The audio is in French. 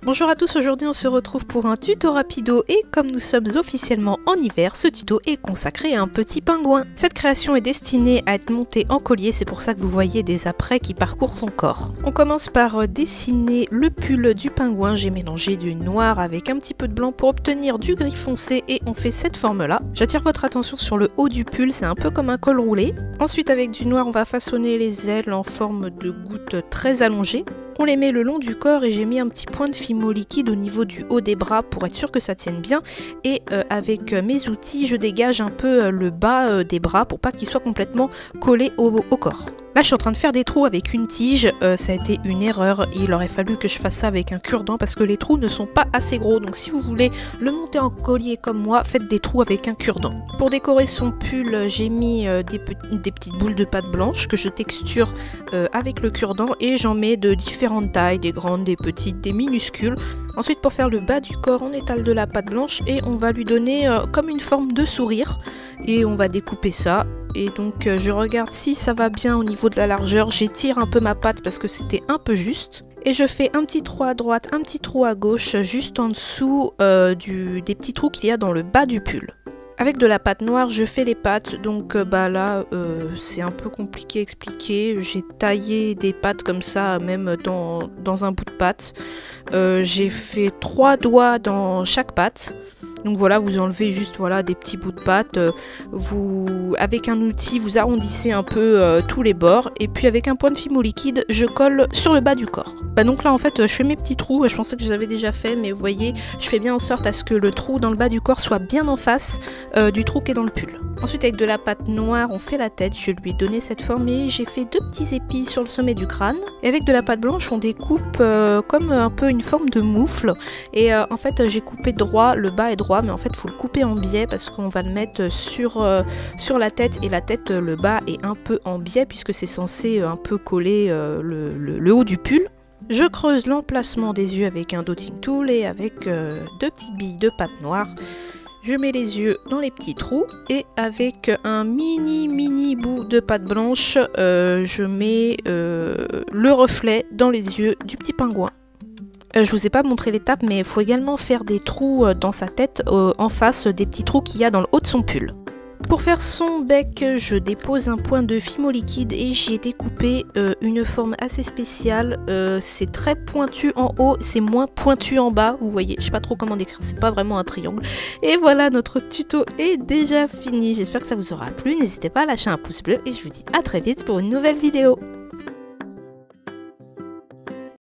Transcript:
Bonjour à tous, aujourd'hui on se retrouve pour un tuto rapido et comme nous sommes officiellement en hiver, ce tuto est consacré à un petit pingouin. Cette création est destinée à être montée en collier, c'est pour ça que vous voyez des apprêts qui parcourent son corps. On commence par dessiner le pull du pingouin, j'ai mélangé du noir avec un petit peu de blanc pour obtenir du gris foncé et on fait cette forme là. J'attire votre attention sur le haut du pull, c'est un peu comme un col roulé. Ensuite avec du noir on va façonner les ailes en forme de gouttes très allongées. On les met le long du corps et j'ai mis un petit point de fimo liquide au niveau du haut des bras pour être sûr que ça tienne bien. Et avec mes outils, je dégage un peu le bas des bras pour pas qu'il soit complètement collé au corps. Là, je suis en train de faire des trous avec une tige, ça a été une erreur. Il aurait fallu que je fasse ça avec un cure-dent parce que les trous ne sont pas assez gros. Donc si vous voulez le monter en collier comme moi, faites des trous avec un cure-dent. Pour décorer son pull, j'ai mis des petites boules de pâte blanche que je texture avec le cure-dent et j'en mets de différentes tailles, des grandes, des petites, des minuscules. Ensuite, pour faire le bas du corps, on étale de la pâte blanche et on va lui donner comme une forme de sourire. Et on va découper ça. Et donc je regarde si ça va bien au niveau de la largeur, j'étire un peu ma pâte parce que c'était un peu juste. Et je fais un petit trou à droite, un petit trou à gauche, juste en dessous des petits trous qu'il y a dans le bas du pull. Avec de la pâte noire, je fais les pattes, donc là c'est un peu compliqué à expliquer. J'ai taillé des pattes comme ça, même dans un bout de pâte. J'ai fait 3 doigts dans chaque patte. Donc voilà, vous enlevez juste des petits bouts de pâte, avec un outil vous arrondissez un peu tous les bords et puis avec un point de fimo liquide je colle sur le bas du corps. Donc là en fait je fais mes petits trous, je pensais que je les avais déjà fait mais vous voyez je fais bien en sorte à ce que le trou dans le bas du corps soit bien en face du trou qui est dans le pull. Ensuite avec de la pâte noire on fait la tête, je lui ai donné cette forme et j'ai fait 2 petits épis sur le sommet du crâne. Et avec de la pâte blanche on découpe comme un peu une forme de moufle et en fait j'ai coupé droit, le bas est droit mais en fait il faut le couper en biais parce qu'on va le mettre sur la tête et la tête le bas est un peu en biais puisque c'est censé un peu coller le haut du pull. Je creuse l'emplacement des yeux avec un dotting tool et avec 2 petites billes de pâte noire. Je mets les yeux dans les petits trous et avec un mini bout de pâte blanche, je mets le reflet dans les yeux du petit pingouin. Je vous ai pas montré l'étape mais il faut également faire des trous dans sa tête en face des petits trous qu'il y a dans le haut de son pull. Pour faire son bec, je dépose un point de fimo liquide et j'ai découpé une forme assez spéciale. C'est très pointu en haut, c'est moins pointu en bas. Vous voyez, je sais pas trop comment décrire, c'est pas vraiment un triangle. Et voilà, notre tuto est déjà fini. J'espère que ça vous aura plu. N'hésitez pas à lâcher un pouce bleu et je vous dis à très vite pour une nouvelle vidéo.